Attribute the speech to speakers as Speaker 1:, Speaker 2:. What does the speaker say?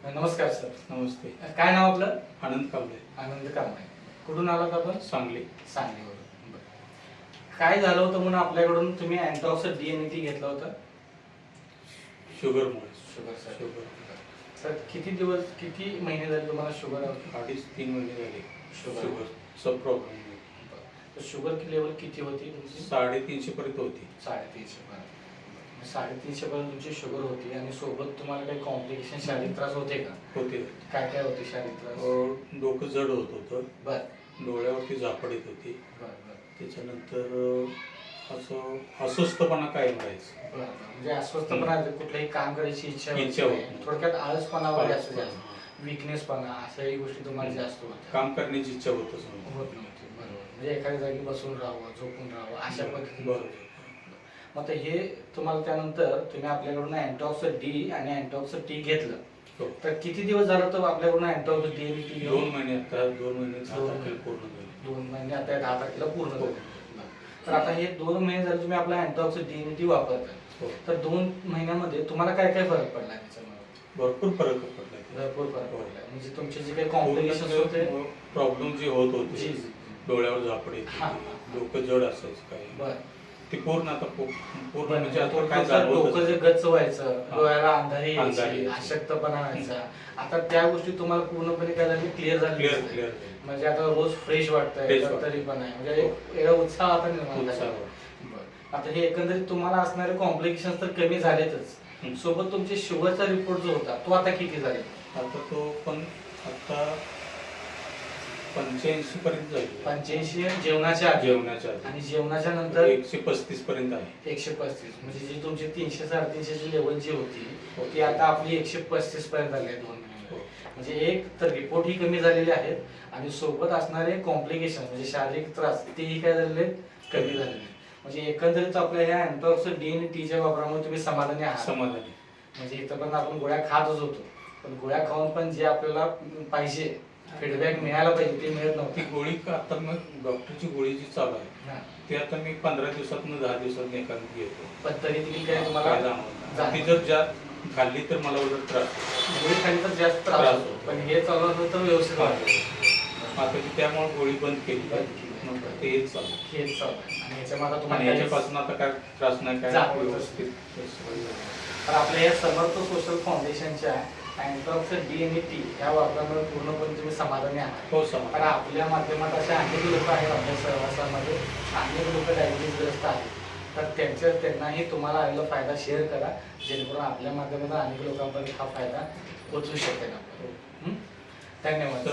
Speaker 1: नमस्कार सर.
Speaker 2: नमस्ते.
Speaker 1: काय नाव आपलं?
Speaker 2: आनंद कांबळे.
Speaker 1: आनंद कांबळे. कुठून आलात आपण?
Speaker 2: सांगली.
Speaker 1: सांगलीवरून. बरं. काय झालं होतं म्हणून आपल्याकडून तुम्ही अँटॉक्स DMT घेतलं होतं?
Speaker 2: शुगरमुळे.
Speaker 1: शुगर. तर किती महिने झाले तुम्हाला शुगर?
Speaker 2: 2.5-3 महिने झाले.
Speaker 1: शुगर.
Speaker 2: सब प्रॉब्लेम.
Speaker 1: तर शुगर लेवल किती होती तुमची?
Speaker 2: 350 पर्यंत होती.
Speaker 1: 350 पर्यंत. 350 पर्यंत तुमची शुगर होती आणि सोबत तुम्हाला काही कॉम्प्लिकेशन, शारीरिक त्रास होते का?
Speaker 2: होते.
Speaker 1: काय काय होते शारीरिक त्रास?
Speaker 2: डोकं जड होत होतं.
Speaker 1: बर.
Speaker 2: डोळ्यावरती झापड येत होती.
Speaker 1: बर बर.
Speaker 2: त्याच्यानंतर असं अस्वस्थपणा काय राहायचं.
Speaker 1: म्हणजे अस्वस्थपणा, कुठलंही काम करायची इच्छा
Speaker 2: होत
Speaker 1: होती,
Speaker 2: नाही.
Speaker 1: थोडक्यात आळसपणा वगैरे असं जास्त, विकनेसपणा, अशाही गोष्टी तुम्हाला जास्त होत्या.
Speaker 2: काम करण्याची इच्छा होतच नव्हती.
Speaker 1: होत नव्हती. बरोबर. म्हणजे एखाद्या जागी बसून राहावं, झोपून राहावं अशा पद्धतीने.
Speaker 2: बरोबर.
Speaker 1: मग आता हे तुम्हाला त्यानंतर तुम्ही आपल्याकडून अँटॉक्स D आणि अँटॉक्स T घेतलं.
Speaker 2: हो.
Speaker 1: तर किती दिवस झालं तर आपल्याकडून अँटॉक्स D आणि T?
Speaker 2: 2 महिने. आता 2 महिने 10 तारखेला पूर्ण झाले.
Speaker 1: 2 महिने आता 10 तारखेला पूर्ण
Speaker 2: हो.
Speaker 1: झाले. तर आता हे 2 महिने झाले तुम्ही आपला अँटॉक्स D आणि T वापरताय.
Speaker 2: हो.
Speaker 1: तर 2 महिन्यामध्ये तुम्हाला काय काय फरक पडला त्याच्यामध्ये?
Speaker 2: भरपूर फरक पडला.
Speaker 1: भरपूर फरक
Speaker 2: हो.
Speaker 1: पडला. म्हणजे तुमचे जे काही कॉम्प्लिकेशन्स होते,
Speaker 2: प्रॉब्लेम जे होत होते,
Speaker 1: जी.
Speaker 2: डोळ्यावर झापड येत
Speaker 1: हा.
Speaker 2: होती, डोकं जड असायचं काही,
Speaker 1: बरं.
Speaker 2: ते पूर्ण आता पूर्ण म्हणजे आता काय
Speaker 1: डोकं
Speaker 2: जाणवत
Speaker 1: जे गच्च व्हायचं,
Speaker 2: हा.
Speaker 1: डोळ्याला अंधारी
Speaker 2: अंधारी
Speaker 1: यायची,
Speaker 2: यायची.
Speaker 1: अशक्तपणा व्हायचा, आता त्या गोष्टी तुम्हाला पूर्णपणे काय झाली, क्लिअर झाली.
Speaker 2: क्लिअर.
Speaker 1: म्हणजे आता रोज फ्रेश वाटतंय, तरी पण आहे, म्हणजे एक वेगळा उत्साह आता निर्माण झाला. बरं. आता हे एकंदरीत तुम्हाला असणारे कॉम्प्लिकेशन्स तर कमी झालेतच, सोबत तुमचे शुगरचा रिपोर्ट जो होता तो आता किती झाले?
Speaker 2: आता तो पण आता 85 पर्यंत जाईल.
Speaker 1: 85 जेवणाच्या आधी आणि जेवणाच्या नंतर
Speaker 2: 135 पर्यंत आहे.
Speaker 1: 135. म्हणजे जी तुमची 300-350 ची लेवल जी होती ती आता आपली 135 पर्यंत आली आहे 2 महिन्यामध्ये. म्हणजे एक तर रिपोर्ट ही कमी झालेले आहेत आणि सोबत असणारे कॉम्प्लिकेशन म्हणजे शारीरिक त्रास तेही काय झालेले कमी झालेले. म्हणजे एकंदरीत आपल्या ह्या अँटॉक्स D आणि T च्या वापरामुळे तुम्ही समाधानी आहात?
Speaker 2: समाधानी.
Speaker 1: म्हणजे इथं पण आपण गोळ्या खातच होतो, पण गोळ्या खाऊन पण जे आपल्याला पाहिजे फीडबॅक मिळायला पाहिजे ते मिळत
Speaker 2: ती
Speaker 1: नव्हती.
Speaker 2: गोळी आता मग डॉक्टरची गोळी जी चालू आहे ती आता मी 15 दिवसातून 10 दिवसात एखादी घेतो.
Speaker 1: पण तरी देखील काय तुम्हाला
Speaker 2: ती जर ज्या खाल्ली तर मला उलट त्रास होतो.
Speaker 1: गोळी खाली तर जास्त त्रास होतो, पण हे चालू असतं तर व्यवस्थित वाटतं.
Speaker 2: आता ती त्यामुळे गोळी बंद केली. ते हेच चालू.
Speaker 1: हेच चालू आहे आणि याच्यामध्ये
Speaker 2: आणि
Speaker 1: तुम्हाला
Speaker 2: याच्यापासून आता काय त्रास नाही, काय व्यवस्थित.
Speaker 1: तर आपल्या या समर्थ सोशल फाउंडेशनच्या अँटॉक्स D आणि T या वापरामुळे पूर्णपणे तुम्ही समाधानी आहात?
Speaker 2: हो,
Speaker 1: कारण
Speaker 2: समाधान.
Speaker 1: आपल्या माध्यमात असे अनेक लोक आहेत, आपल्या सहवासामध्ये अनेक लोक डायबिटीजग्रस्त आहेत, तर त्यांनाही तुम्हाला आलेला फायदा शेअर करा, जेणेकरून आपल्या माध्यमातून अनेक लोकांपर्यंत हा फायदा पोहोचू शकेल. धन्यवाद.